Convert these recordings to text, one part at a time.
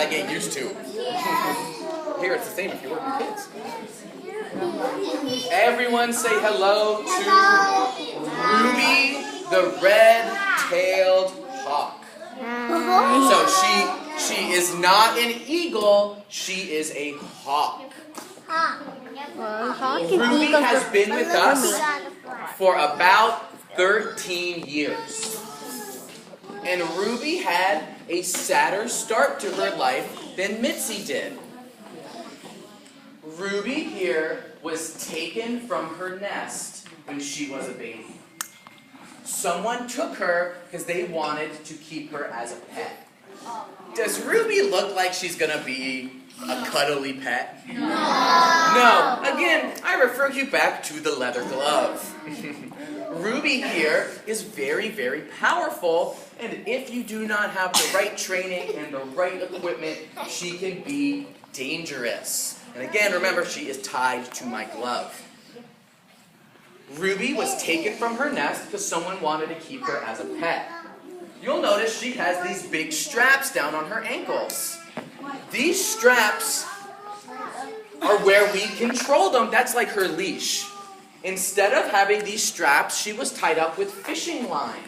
gotta get used to. Here, it's the same if you work with kids. Everyone say hello to Ruby, the red-tailed hawk. So she is not an eagle, she is a hawk. Ruby has been with us for about 13 years. And Ruby had a sadder start to her life than Mitzi did. Ruby here was taken from her nest when she was a baby. Someone took her because they wanted to keep her as a pet. Does Ruby look like she's going to be a cuddly pet? No. Again, I refer you back to the leather glove. Ruby here is very, very powerful, and if you do not have the right training and the right equipment, she can be dangerous. And again, remember, she is tied to my glove. Ruby was taken from her nest because someone wanted to keep her as a pet. You'll notice she has these big straps down on her ankles. These straps are where we control them. That's like her leash. Instead of having these straps, she was tied up with fishing line.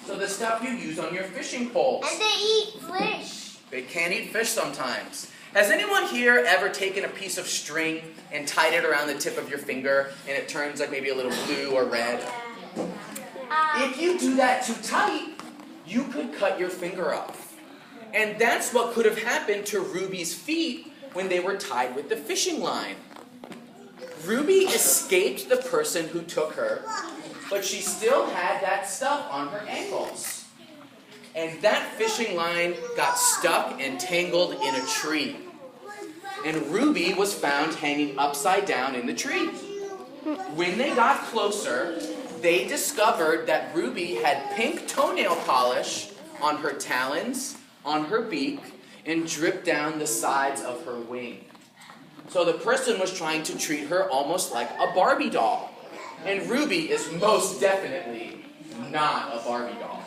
So the stuff you use on your fishing poles. And they eat fish. They can eat fish sometimes. Has anyone here ever taken a piece of string and tied it around the tip of your finger and it turns like maybe a little blue or red? If you do that too tight, you could cut your finger off. And that's what could have happened to Ruby's feet when they were tied with the fishing line. Ruby escaped the person who took her, but she still had that stuff on her ankles. And that fishing line got stuck and tangled in a tree. And Ruby was found hanging upside down in the tree. When they got closer, they discovered that Ruby had pink toenail polish on her talons, on her beak, and dripped down the sides of her wing. So the person was trying to treat her almost like a Barbie doll. And Ruby is most definitely not a Barbie doll.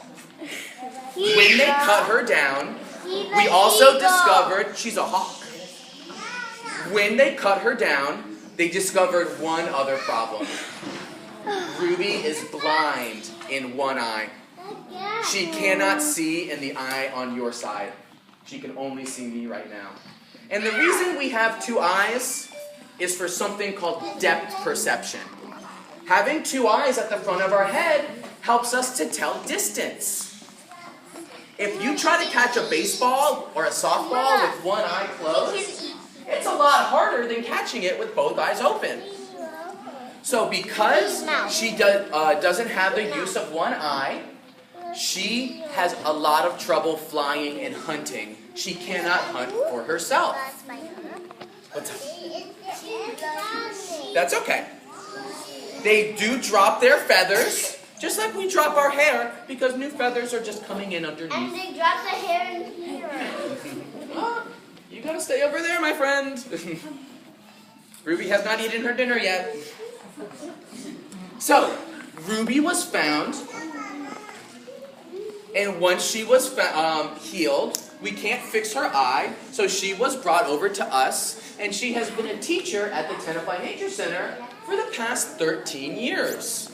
When they cut her down, we also discovered she's a hawk. When they cut her down, they discovered one other problem. Ruby is blind in one eye. She cannot see in the eye on your side. She can only see me right now. And the reason we have two eyes is for something called depth perception. Having two eyes at the front of our head helps us to tell distance. If you try to catch a baseball or a softball with one eye closed, it's a lot harder than catching it with both eyes open. So because she doesn't have the use of one eye, she has a lot of trouble flying and hunting. She cannot hunt for herself. What's up? That's okay. They do drop their feathers, just like we drop our hair, because new feathers are just coming in underneath. And they drop the hair in here. You gotta stay over there, my friend. Ruby has not eaten her dinner yet. So, Ruby was found, and once she was healed, we can't fix her eye, so she was brought over to us, and she has been a teacher at the Tenafly Nature Center for the past 13 years.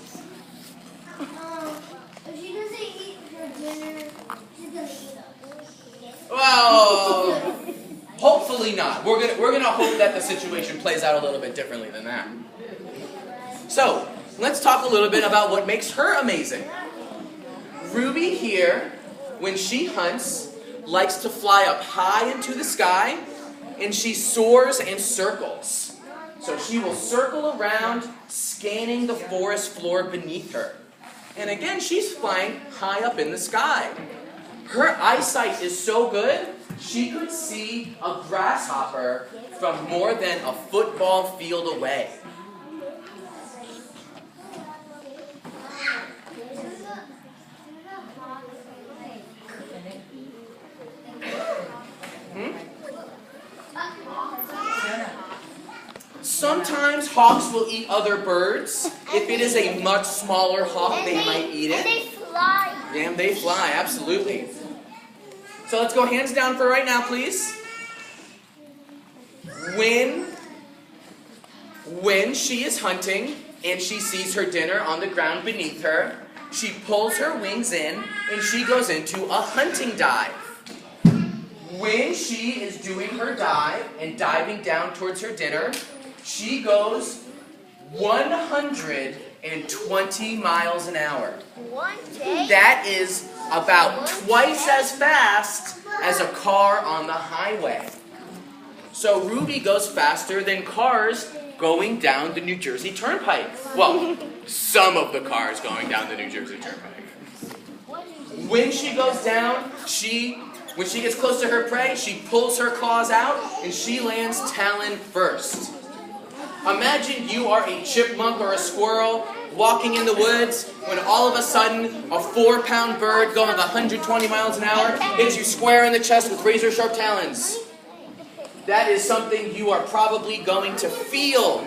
If she doesn't eat her dinner, she's gonna eat us. Well, hopefully not. We're gonna hope that the situation plays out a little bit differently than that. So, let's talk a little bit about what makes her amazing. Ruby here, when she hunts, likes to fly up high into the sky, and she soars and circles. So she will circle around, scanning the forest floor beneath her. And again, she's flying high up in the sky. Her eyesight is so good, she could see a grasshopper from more than a football field away. Sometimes hawks will eat other birds. If it is a much smaller hawk, they might eat it. And they fly. And they fly, absolutely. So let's go hands down for right now, please. When she is hunting and she sees her dinner on the ground beneath her, she pulls her wings in and she goes into a hunting dive. When she is doing her dive and diving down towards her dinner, she goes 120 miles an hour. That is about twice as fast as a car on the highway. So Ruby goes faster than cars going down the New Jersey Turnpike. Well, some of the cars going down the New Jersey Turnpike. When she goes down, when she gets close to her prey, she pulls her claws out and she lands talon first. Imagine you are a chipmunk or a squirrel walking in the woods when all of a sudden a 4-pound bird going 120 miles an hour hits you square in the chest with razor-sharp talons. That is something you are probably going to feel.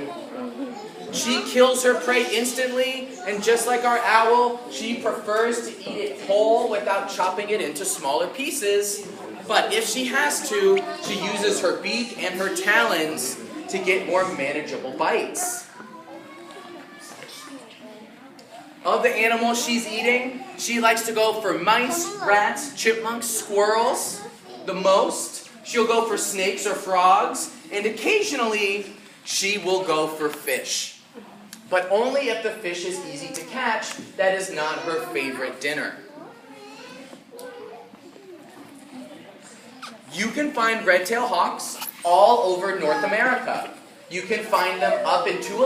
She kills her prey instantly, and just like our owl, she prefers to eat it whole without chopping it into smaller pieces. But if she has to, she uses her beak and her talons to get more manageable bites. Of the animals she's eating, she likes to go for mice, rats, chipmunks, squirrels the most. She'll go for snakes or frogs, and occasionally she will go for fish. But only if the fish is easy to catch. That is not her favorite dinner. You can find red-tailed hawks all over North America. You can find them up into